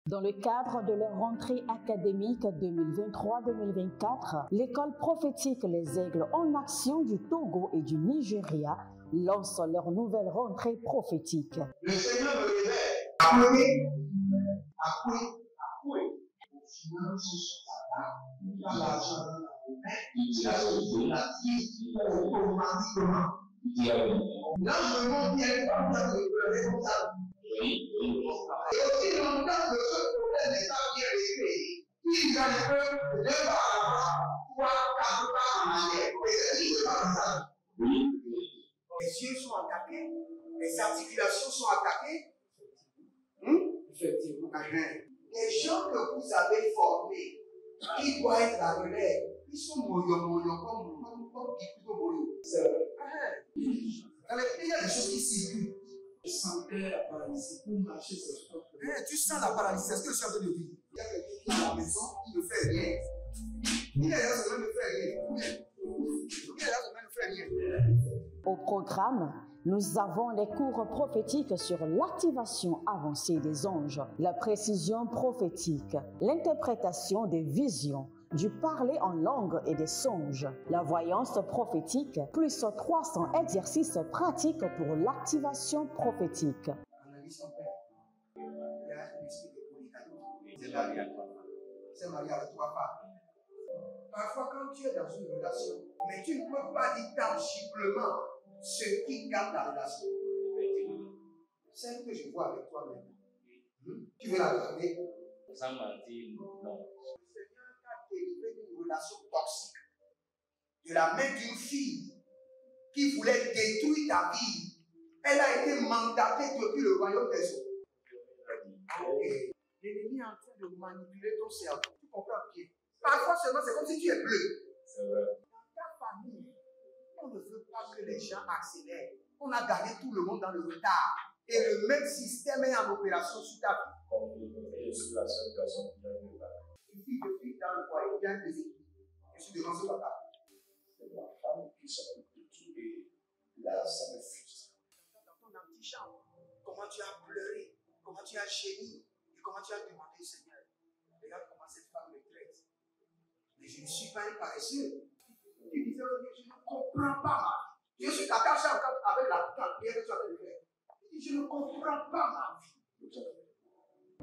Dans le cadre de leur rentrée académique 2023-2024, l'école prophétique Les Aigles en Action du Togo et du Nigeria lance leur nouvelle rentrée prophétique. Le Seigneur me révèle. Appelez. Au final, il a l'argent dans la main, il a automatiquement. Là, je me montre bien pas de responsable. Et aussi longtemps que ce problème n'est pas bien réglé, ils arrivent deux pas à l'avant, trois, quatre pas en arrière. Et c'est qui pas comme ça. Les yeux sont attaqués, les articulations sont attaquées. Effectivement. Les gens que vous avez formés, qui doivent être la relève, ils sont moyons comme plutôt moyons. C'est vrai. Dans les pays, il y a des choses qui circulent. Je sentais la paralysie pour marcher sur ce sport. Tu sens la paralysie, c'est ce que je suis en train de dire. Il y a quelqu'un qui est à la maison, qui ne fait rien. Il est là, ça ne fait rien. Il est là, ça ne fait rien. Au programme, nous avons les cours prophétiques sur l'activation avancée des anges, la précision prophétique, l'interprétation des visions, du parler en langue et des songes, la voyance prophétique, plus 300 exercices pratiques pour l'activation prophétique. Analyse ton père. Il y a un esprit de polygamie. C'est marié à trois femmes. Parfois, quand tu es dans une relation, mais tu ne peux pas dire tangiblement ce qui garde la relation. Celle que je vois avec toi maintenant. Tu veux la regarder? Sans mentir, non. Délivré d'une relation toxique de la main d'une fille qui voulait détruire ta vie. Elle a été mandatée depuis le royaume des eaux. L'ennemi est en train de manipuler ton cerveau. Tu comprends bien? Parfois seulement c'est comme si tu es bleu. C'est vrai. Dans ta famille, on ne veut pas que les gens accélèrent. On a gardé tout le monde dans le retard. Et le même système est en opération sur ta vie. Je suis la seule personne qui a vu ça. Une fille de fille dans le foyer, il y a des équipes. Je suis devant ce papa. C'est ma femme qui s'occupe de tout et là, ça me frustre. Dans ton antichambre, comment tu as pleuré, comment tu as gémi et comment tu as demandé au Seigneur. Regarde comment cette femme me traite. Mais je ne suis pas un paresseux. Tu disais, je ne comprends pas ma vie. Je suis attaché encore avec la prière que tu as fait de faire. Je ne comprends pas ma vie.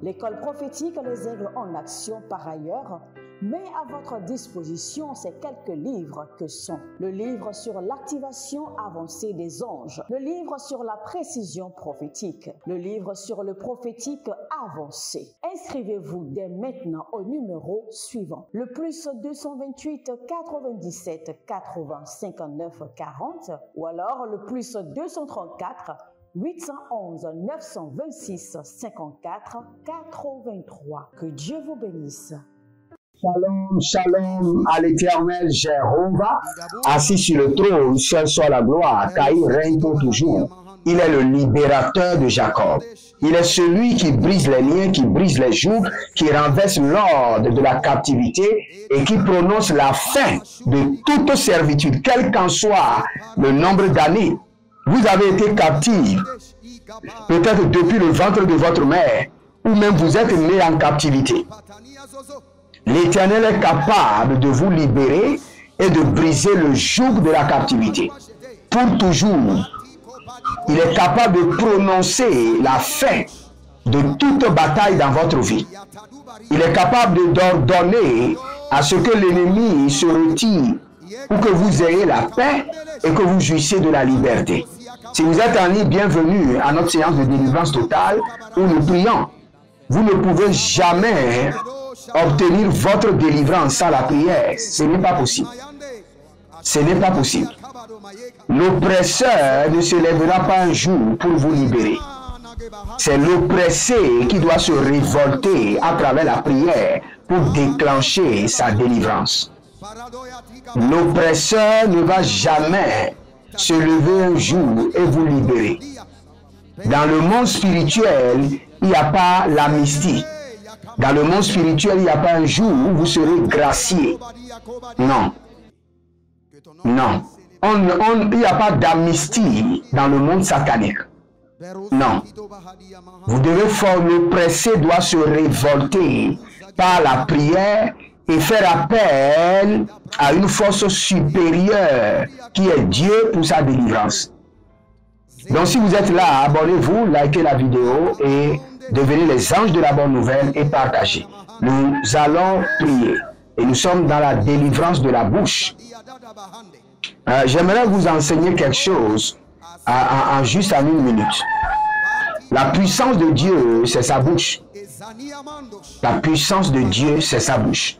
L'école prophétique Les Aigles en Action, par ailleurs, met à votre disposition ces quelques livres que sont le livre sur l'activation avancée des anges, le livre sur la précision prophétique, le livre sur le prophétique avancé. Inscrivez-vous dès maintenant au numéro suivant, le plus 228 97 80 59 40 ou alors le plus 234 811 926 54 83. Que Dieu vous bénisse. Shalom, shalom à l'Éternel Jéhovah, assis sur le trône, seul soit la gloire, car il règne pour toujours. Il est le libérateur de Jacob. Il est celui qui brise les liens, qui brise les jougs, qui renverse l'ordre de la captivité et qui prononce la fin de toute servitude, quel qu'en soit le nombre d'années. Vous avez été captifs, peut-être depuis le ventre de votre mère, ou même vous êtes né en captivité. L'Éternel est capable de vous libérer et de briser le joug de la captivité. Pour toujours, il est capable de prononcer la fin de toute bataille dans votre vie. Il est capable d'ordonner à ce que l'ennemi se retire pour que vous ayez la paix et que vous jouissiez de la liberté. Si vous êtes en ligne, bienvenue à notre séance de délivrance totale où nous prions. Vous ne pouvez jamais obtenir votre délivrance sans la prière. Ce n'est pas possible. Ce n'est pas possible. L'oppresseur ne se lèvera pas un jour pour vous libérer. C'est l'oppressé qui doit se révolter à travers la prière pour déclencher sa délivrance. L'oppresseur ne va jamais se lever un jour et vous libérer. Dans le monde spirituel, il n'y a pas l'amnistie. Dans le monde spirituel, il n'y a pas un jour où vous serez gracié. Non. Non. Il n'y a pas d'amnistie dans le monde satanique. Non. Vous devez le pressé doit se révolter par la prière et faire appel à une force supérieure qui est Dieu pour sa délivrance. Donc si vous êtes là, abonnez-vous, likez la vidéo et devenez les anges de la bonne nouvelle et partagez. Nous allons prier et nous sommes dans la délivrance de la bouche. J'aimerais vous enseigner quelque chose juste en 1 minute. La puissance de Dieu, c'est sa bouche. La puissance de Dieu, c'est sa bouche.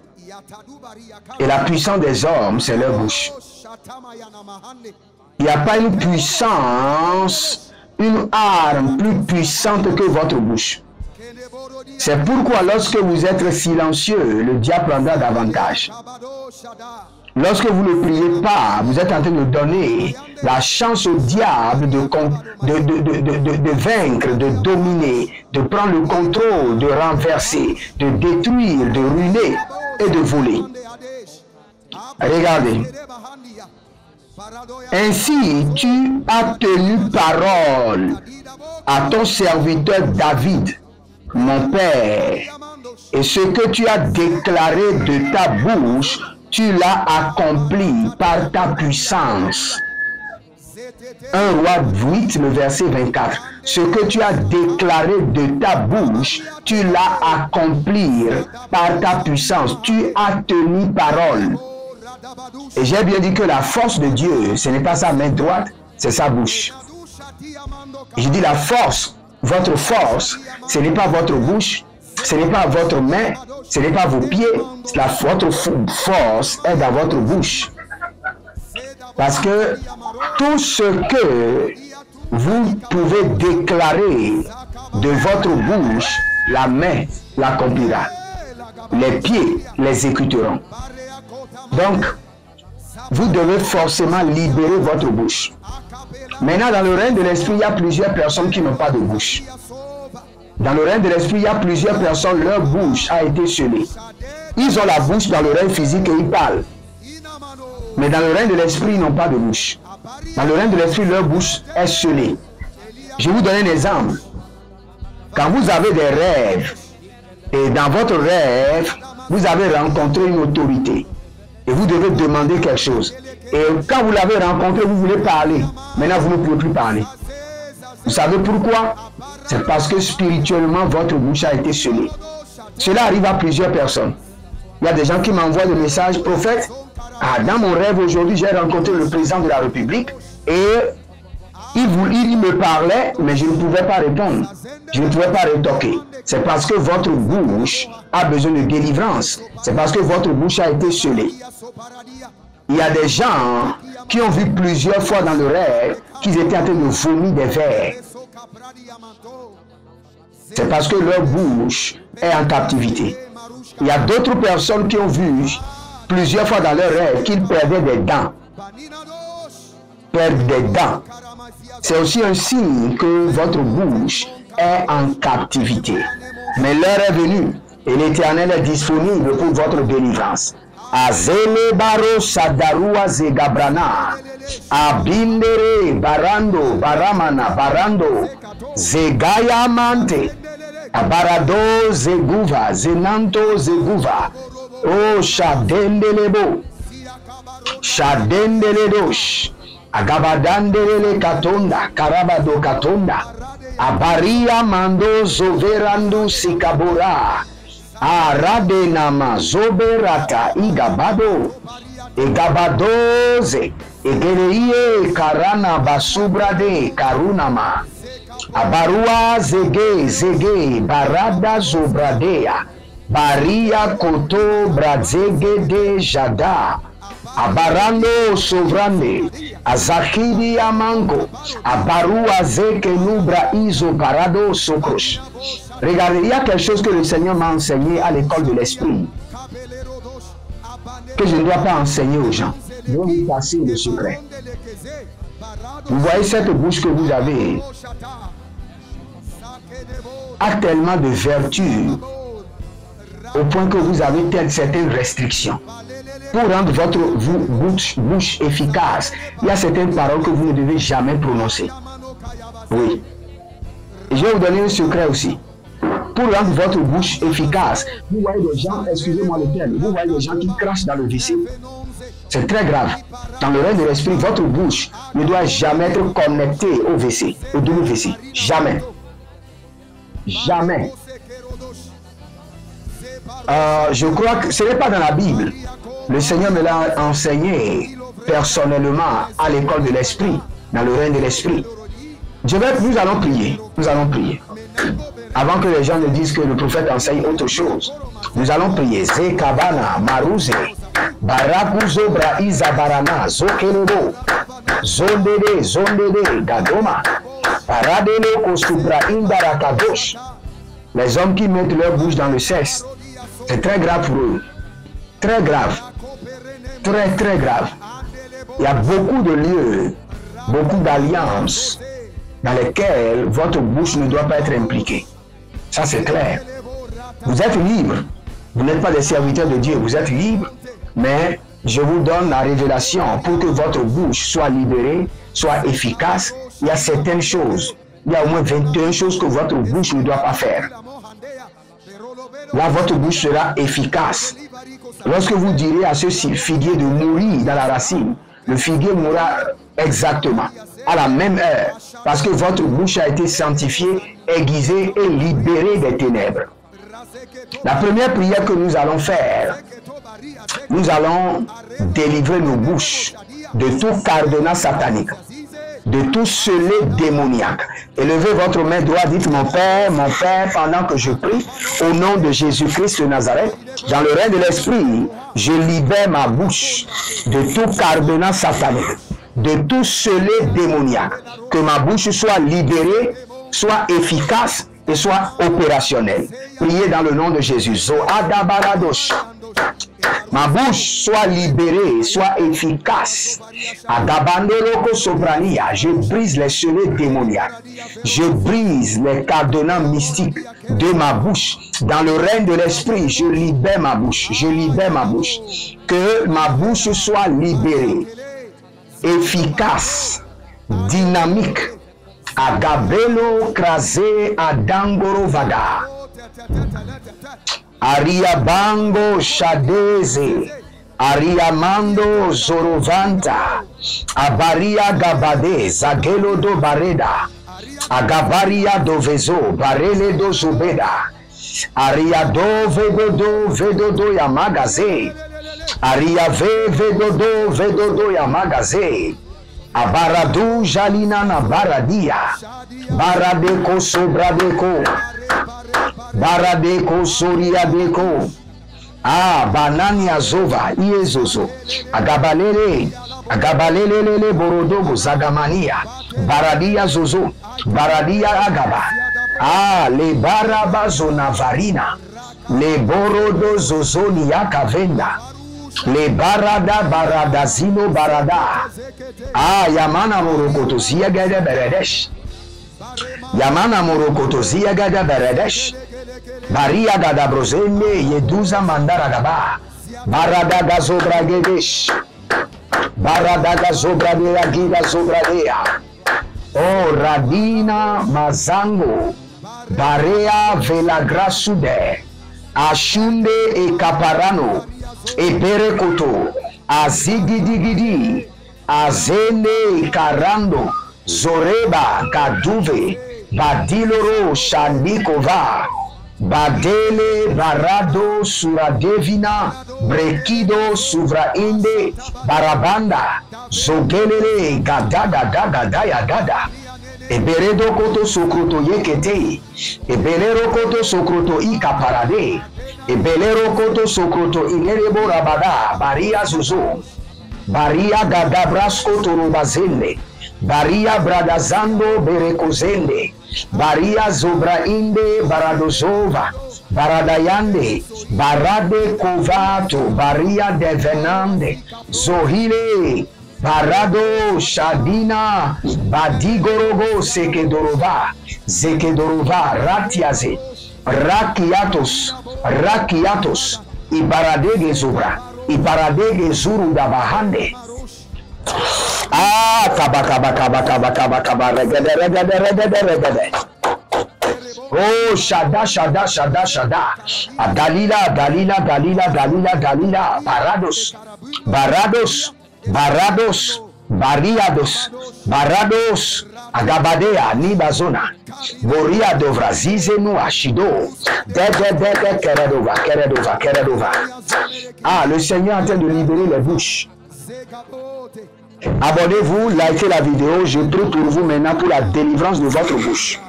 Et la puissance des hommes, c'est leur bouche. Il n'y a pas une puissance, une arme plus puissante que votre bouche. C'est pourquoi lorsque vous êtes silencieux, le diable prendra davantage. Lorsque vous ne priez pas, vous êtes en train de donner la chance au diable de vaincre, de dominer, de prendre le contrôle, de renverser, de détruire, de ruiner et de voler. Regardez. Ainsi, tu as tenu parole à ton serviteur David, mon père, et ce que tu as déclaré de ta bouche, tu l'as accompli par ta puissance. 1 Roi 8, le verset 24. Ce que tu as déclaré de ta bouche, tu l'as accompli par ta puissance. Tu as tenu parole. Et j'ai bien dit que la force de Dieu, ce n'est pas sa main droite, c'est sa bouche. Je dis la force, votre force, ce n'est pas votre bouche, ce n'est pas votre main, ce n'est pas vos pieds, votre force est dans votre bouche. Parce que tout ce que vous pouvez déclarer de votre bouche, la main l'accomplira. Les pieds l'exécuteront. Donc, vous devez forcément libérer votre bouche. Maintenant, dans le règne de l'esprit, il y a plusieurs personnes qui n'ont pas de bouche. Dans le règne de l'esprit, il y a plusieurs personnes, leur bouche a été scellée. Ils ont la bouche dans le règne physique et ils parlent. Mais dans le règne de l'esprit, ils n'ont pas de bouche. Dans le règne de l'esprit, leur bouche est scellée. Je vais vous donner un exemple. Quand vous avez des rêves, et dans votre rêve, vous avez rencontré une autorité, et vous devez demander quelque chose. Et quand vous l'avez rencontré, vous voulez parler. Maintenant, vous ne pouvez plus parler. Vous savez pourquoi? C'est parce que spirituellement, votre bouche a été scellée. Cela arrive à plusieurs personnes. Il y a des gens qui m'envoient des messages, prophète. Dans mon rêve aujourd'hui, j'ai rencontré le président de la République et il me parlait, mais je ne pouvais pas répondre. Je ne pouvais pas rétorquer. C'est parce que votre bouche a besoin de délivrance. C'est parce que votre bouche a été scellée. Il y a des gens qui ont vu plusieurs fois dans le rêve qu'ils étaient en train de vomir des vers. C'est parce que leur bouche est en captivité. Il y a d'autres personnes qui ont vu plusieurs fois dans leur rêve qu'ils perdaient des dents. Perdre des dents. C'est aussi un signe que votre bouche est en captivité. Mais l'heure est venue et l'Éternel est disponible pour votre délivrance. Azele baro sadarua zegabrana. Abindere barando baramana barando. Zegaya mante. Abarado zeguva zenanto zeguva. Oh shadendelebo. Shadendeledosh. Agabadandele katonda karabado katonda. Abaria mando zoverando sikabora. Arade nama zoberata igabado. Egabadoze. Egereiye karana basubrade karunama. Abarua zege barada zobradea. Baria koto brazege de jada. Abarando sovrande. Azakidi amango. Abarua zeke nubra izo parado sokrosh. Regardez, il y a quelque chose que le Seigneur m'a enseigné à l'école de l'esprit. Que je ne dois pas enseigner aux gens. Je vais vous passer le secret. Vous voyez cette bouche que vous avez a tellement de vertus au point que vous avez certaines restrictions. Pour rendre votre bouche efficace, il y a certaines paroles que vous ne devez jamais prononcer. Oui. Je vais vous donner un secret aussi. Pour rendre votre bouche efficace, vous voyez des gens, excusez-moi le terme, vous voyez des gens qui crachent dans le WC. C'est très grave. Dans le règne de l'esprit, votre bouche ne doit jamais être connectée au WC, au WC. Jamais. Jamais. Je crois que ce n'est pas dans la Bible. Le Seigneur me l'a enseigné personnellement à l'école de l'esprit, dans le règne de l'esprit. Nous allons prier. Nous allons prier. Avant que les gens ne disent que le prophète enseigne autre chose. Nous allons prier. Zekabana, Marouze, Barakuzo, Braiza, Barana, Zokelebo, Zondede, Zondede, Gadoma, Paradelo, Kosubra, Indarakadosh. Les hommes qui mettent leur bouche dans le sexe, c'est très grave pour eux. Très grave. Très, très grave. Il y a beaucoup de lieux, beaucoup d'alliances dans lesquelles votre bouche ne doit pas être impliquée. Ça, c'est clair. Vous êtes libre. Vous n'êtes pas des serviteurs de Dieu. Vous êtes libre. Mais je vous donne la révélation pour que votre bouche soit libérée, soit efficace. Il y a certaines choses. Il y a au moins 21 choses que votre bouche ne doit pas faire. Là, votre bouche sera efficace. Lorsque vous direz à ce figuier de mourir dans la racine, le figuier mourra exactement à la même heure, parce que votre bouche a été sanctifiée, aiguisée et libérée des ténèbres. La première prière que nous allons faire, nous allons délivrer nos bouches de tout cadenas satanique, de tout scellé démoniaque. Élevez votre main droite, dites mon Père, pendant que je prie, au nom de Jésus-Christ de Nazareth, dans le règne de l'Esprit, je libère ma bouche de tout cadenas satanique, de tout scellé démoniaque. Que ma bouche soit libérée, soit efficace et soit opérationnelle. Priez dans le nom de Jésus. Zoadabaradosh. Ma bouche soit libérée, soit efficace. Agabandoloko sobrania. Je brise les scellés démoniaques. Je brise les cadenas mystiques de ma bouche. Dans le règne de l'esprit, je libère ma bouche. Je libère ma bouche. Que ma bouche soit libérée, efficace, dynamique. Agabelo krasé adangoro vaga. Ariabango shadeze. Ariamando zorovanta. Abaria gabade zagelo do bareda. Agabaria do vezo barele do zubeda. Aria do vedodo yamagaze. Aria vedodo yamagaze. Abaradu jalina na baradia. Baradeko sobradeko. Baradeko soriadeko. Banani azova iezozo. Agabalele borodogo zagamania. Baradia zozo. Baradia agaba. Le barabazo navarina. Le borodo zozoni yakavenda. Le barada zino barada. Yamana morokotozia gada beredesh. Yamana morokotozia gada beredesh. Baria gada brozende yeduza mandara gaba. Barada gazobra gedesh. Barada gazobra dea giga zobra dea. Radina mazango. Barea velagrasude. Ashunde e caparano. Eperekoto, azigidigidi, azene karando, zoreba kaduve, badiloro shandikova, badele barado suradevina, brekido suvrainde, barabanda, zogelele gada. Eberedo koto sokroto yekete, ebelero koto sokroto ikaparade, ebelero koto sokroto inerebo rabada, baria zuzo, baria gadabrasko torobazende, baria bradazando berekozende, baria zobrainde baradozova, baradayande, barade kovato, baria devenande, zohile, Barado Shadina Badigorogo Sekedorova Zekedorova Ratiaze Rakiatos Ibaradege Zubra Ibaradege Zuru Dabahande Kaba regede Oh, Shada, Shada, Shada, Shada. Galila, Galila, Galila, Galila, Galila. Barados, Barados, Barados, Bariados, Barados. Agabadea, Nibazona. Boria dovra, Zizenu, Ashido. Dede, Keredova, Keredova, Keredova. Ah, le Seigneur est en train de libérer les bouches. Abonnez-vous, likez la vidéo. Je prie pour vous maintenant pour la délivrance de votre bouche.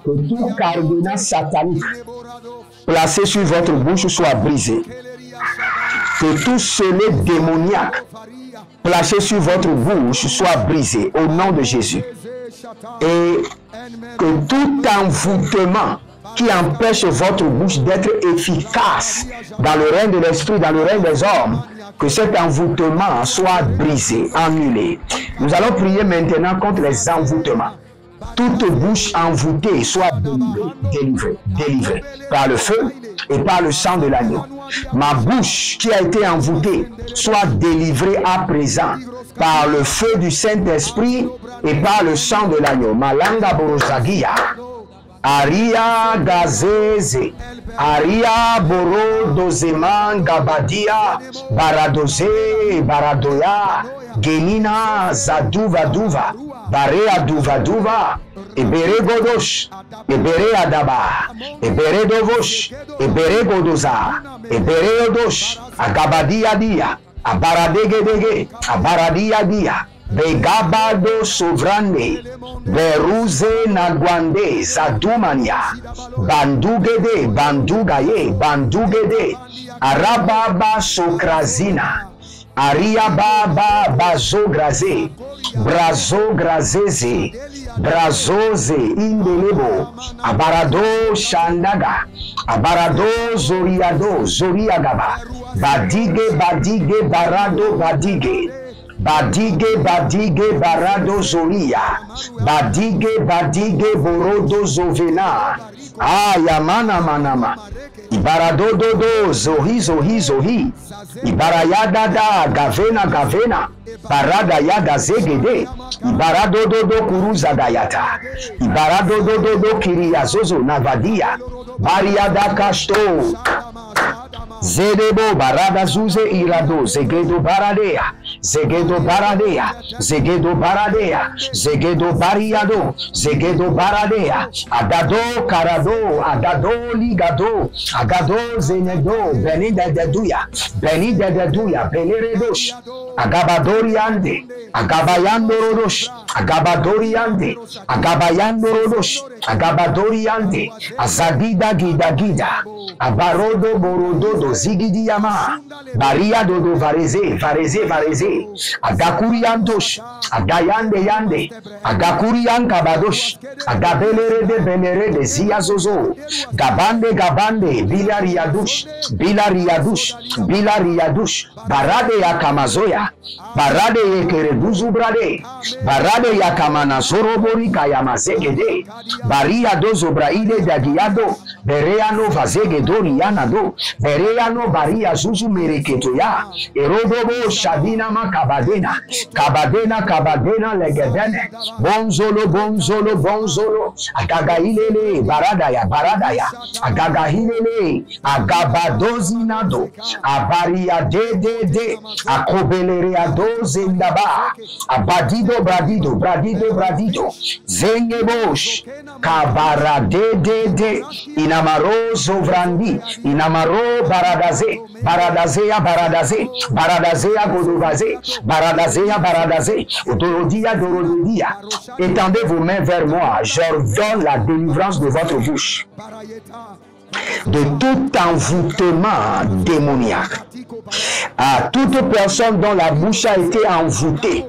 Que tout cadenas satanique placé sur votre bouche soit brisé. Que tout scellé démoniaque placé sur votre bouche soit brisé au nom de Jésus. Et que tout envoûtement qui empêche votre bouche d'être efficace dans le règne de l'esprit, dans le règne des hommes, que cet envoûtement soit brisé, annulé. Nous allons prier maintenant contre les envoûtements. Toute bouche envoûtée soit délivrée par le feu et par le sang de l'agneau. Ma bouche qui a été envoûtée soit délivrée à présent par le feu du Saint-Esprit et par le sang de l'agneau. Malanga Borosagia. Aria Gazeze, Aria Boro Dozeman Gabadia, Baradoze, Baradoya, Genina Zaduva Duva, Barea Duva Duva, Ebere Godosh, Ebere Adaba, Ebere Dovosh, Ebere Godoza, Ebere Odosh, Agabadia Dia, Abaradegedege, Abaradia Dia. Begabado sovrande, Beruze Nagwande, Zadumania, Bandugede, Bandugaye, Bandugede, Arababa Sokrazina, Ariababa Bazograze, Brazograzeze, Brazoze, Indelebo, Abarado Shandaga, Abarado Zoriado, Zoriagaba, Badige, Badige, Barado, Badige. Badige, Badige, Barado Zoria, Badige, Badige, Borodo Zovena, Yamana Manama, Ibarado Dodo, Zohi, Zohi, Zohi, Ibarayada, Gavena, Gavena, Barada Yaga Zegede, Ibarado Dodo Kuruza Gayata, Ibarado Dodo Kiria Zozo Navadia, Bariada Castro. Zedebo barada zuze irado, Zegedo baradea, Zegedo baradea, Zegedo baradea, Zegedo bariado, Zegedo baradea, Agado karado, Agado ligado, Agado zenedo, Benida deduya, Benida deduya, Beleredosh, Agabadoriande, Agabayando rodosh, Agabadoriande, Agabayando rodosh, Agabadoriande, Azadida gida gida, Abarodo borododo zigidiyama, Baria dodo vareze, vareze, vareze, Agakuriandosh, Agayande yande, Agakurian kabadosh, Agabelerede belerede ziazozo, Gabande gabande, Bilariadush, Bilariadush, Bilariadush, Barade yakamazoya, Barade yekereduzu brade, Barade yakamana zorobori kayamazegede, Baria dozo braide dagiado, Bereano vazegedori yanado, Bereano baria zuzu mereketoya, Erodobo shadina makabadena, Kabadena kabadena legedene, Bonzolo bonzolo bonzolo, Agagailele baradaya baradaya, Agagahilele, Agabadozinado, Abaria de, Akobelere doze ndaba, Abadido bradido, bradido bradido, Zengebosh, Kabara de, Inamaro zovrandi, Inamaro baradaze, Baradazea baradaze, Baradazea godovaze, Baradazea baradaze, Dorodia dorodia. Étendez vos mains vers moi, j'ordonne la délivrance de votre bouche de tout envoûtement démoniaque. À toute personne dont la bouche a été envoûtée,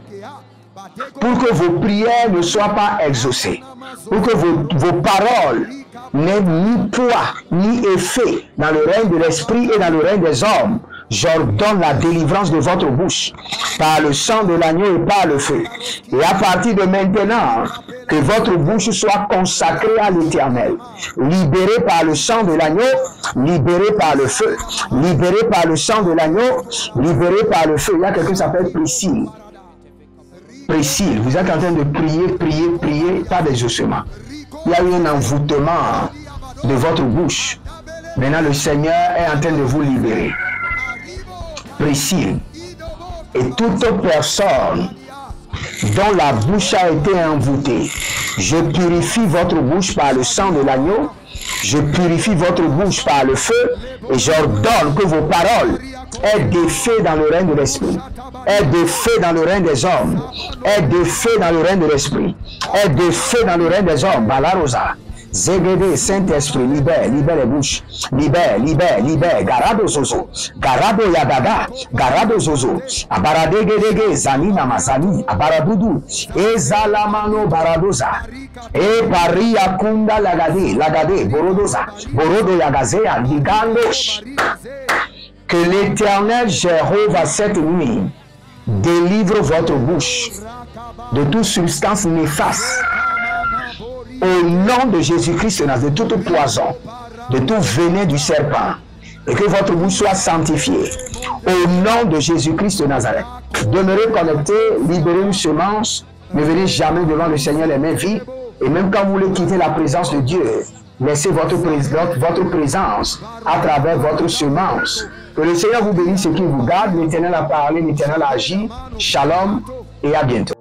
pour que vos prières ne soient pas exaucées, pour que vos paroles n'aient ni poids ni effet dans le règne de l'esprit et dans le règne des hommes, j'ordonne la délivrance de votre bouche par le sang de l'agneau et par le feu. Et à partir de maintenant, que votre bouche soit consacrée à l'Éternel, libérée par le sang de l'agneau, libérée par le feu, libérée par le sang de l'agneau, libérée par le feu. Il y a quelqu'un qui s'appelle Priscille. Priscille, vous êtes en train de prier, prier, prier, pas d'exaucement. il y a eu un envoûtement de votre bouche. Maintenant, le Seigneur est en train de vous libérer. Priscille et toute personne dont la bouche a été envoûtée, je purifie votre bouche par le sang de l'agneau, je purifie votre bouche par le feu et j'ordonne que vos paroles aient des faits dans le règne de l'esprit, aient des faits dans le règne des hommes, aient des faits dans le règne de l'esprit, aient des faits dans le règne des hommes. Balarosa. Zégédé, Saint-Esprit, libère les bouches, libère, Garado Zozo, Garado Yadaga, Garado Zozo, Abaradegedege, Zanina Mazani, Abaradudu, Ezalamano Baradoza, E Pari Akunda Lagade, Borodoza, Borodo Yagazea, Ligandosh. Que l'Éternel Jéhovah cette nuit délivre votre bouche de toute substance néfaste. Au nom de Jésus-Christ, de toute poison, de tout venin du serpent, et que votre bouche soit sanctifiée. Au nom de Jésus-Christ de Nazareth, demeurez connectés, libérez une semence, ne venez jamais devant le Seigneur les mains vides, et même quand vous voulez quitter la présence de Dieu, laissez votre présence à travers votre semence. Que le Seigneur vous bénisse et qu'il vous garde. L'Éternel a parlé, l'Éternel a agi. Shalom et à bientôt.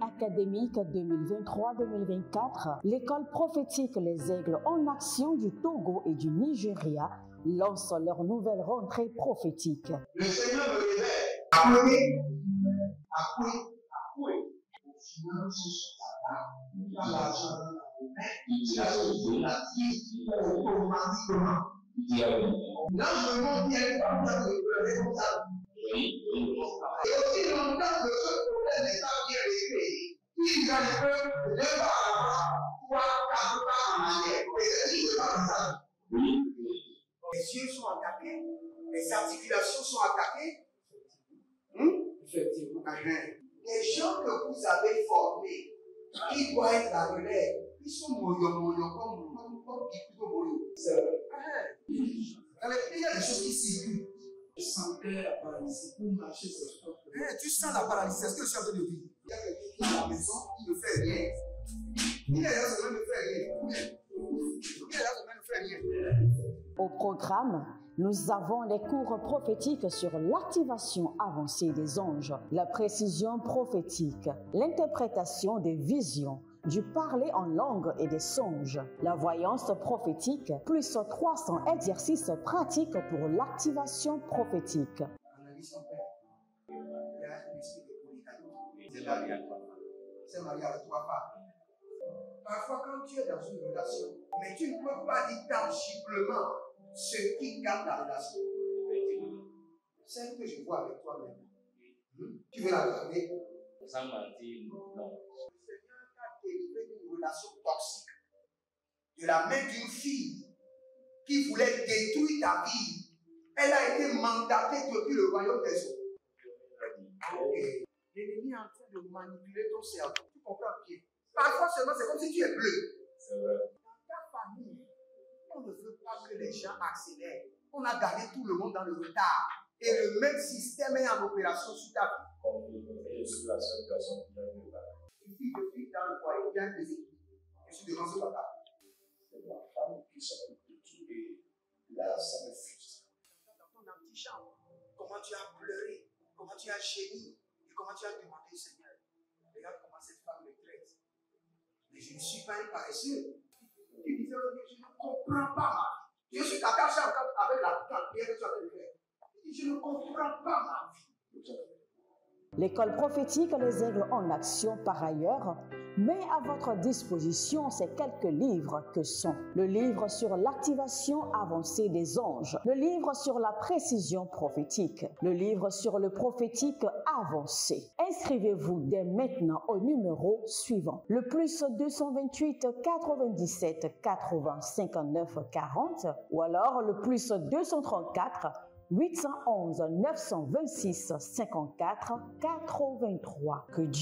Académique 2023-2024, l'école prophétique Les Aigles en Action du Togo et du Nigeria lance leur nouvelle rentrée prophétique. Le Seigneur me révèle. Appelez. Au final, ce sera pas l'argent dans la vie automatiquement. Là, je me montre bien comme ça, comme ça. Et aussi longtemps que ce problème n'est pas bien réglé, il y a un peu de pas à l'avant, 3, 4 pas en arrière. Et c'est dit, c'est pas comme ça. Les yeux sont attaqués, les articulations sont attaquées. Effectivement. Les gens que vous avez formés, qui doivent être la relève, ils sont moyo comme plutôt moyo. C'est vrai. Dans les pays, il y a des choses qui circulent. Je sentais la paralysie pour marcher sur ce corps. Tu sens la paralysie, c'est ce que je suis en train de dire. Il y a quelqu'un qui est à la maison, il ne fait rien. Il est là, ça ne fait rien. Il est là, ça ne fait rien. Au programme, nous avons les cours prophétiques sur l'activation avancée des anges, la précision prophétique, l'interprétation des visions, du parler en langue et des songes, la voyance prophétique, plus 300 exercices pratiques pour l'activation prophétique. C'est marié avec 3 femmes. Parfois, quand tu es dans une relation, mais tu ne peux pas dire tangiblement ce qui garde la relation. Celle que je vois avec toi-même. Tu veux la garder? Sans mentir, non. Délivré d'une relation toxique, de la main d'une fille qui voulait détruire ta vie. Elle a été mandatée depuis le royaume des eaux. Et l'ennemi est en train de manipuler ton cerveau. Tu comprends bien? Parfois seulement, c'est comme si tu es bleu. C'est vrai. Dans ta famille, on ne veut pas que les gens accélèrent. On a gardé tout le monde dans le retard. Et le même système est en opération sur ta vie. Je suis la seule personne qui a vu ça. Une fille de fille dans le foyer, bien des équipes. Je suis devant ce papa. C'est ma femme qui s'occupe de tout et là, ça me frustre. Dans ton antichambre, comment tu as pleuré, comment tu as gémi et comment tu as demandé au Seigneur. Regarde comment c'est je ne suis pas un paresseux. Tu disais que je ne comprends pas ma vie. Je suis attaché encore avec la prière que tu as fait. Je ne comprends pas ma vie. L'école prophétique Les Aigles en Action, par ailleurs, met à votre disposition ces quelques livres que sont le livre sur l'activation avancée des anges, le livre sur la précision prophétique, le livre sur le prophétique avancé. Inscrivez-vous dès maintenant au numéro suivant, le plus 228 97 80 59 40 ou alors le plus 234 811 926 54 83. Que Dieu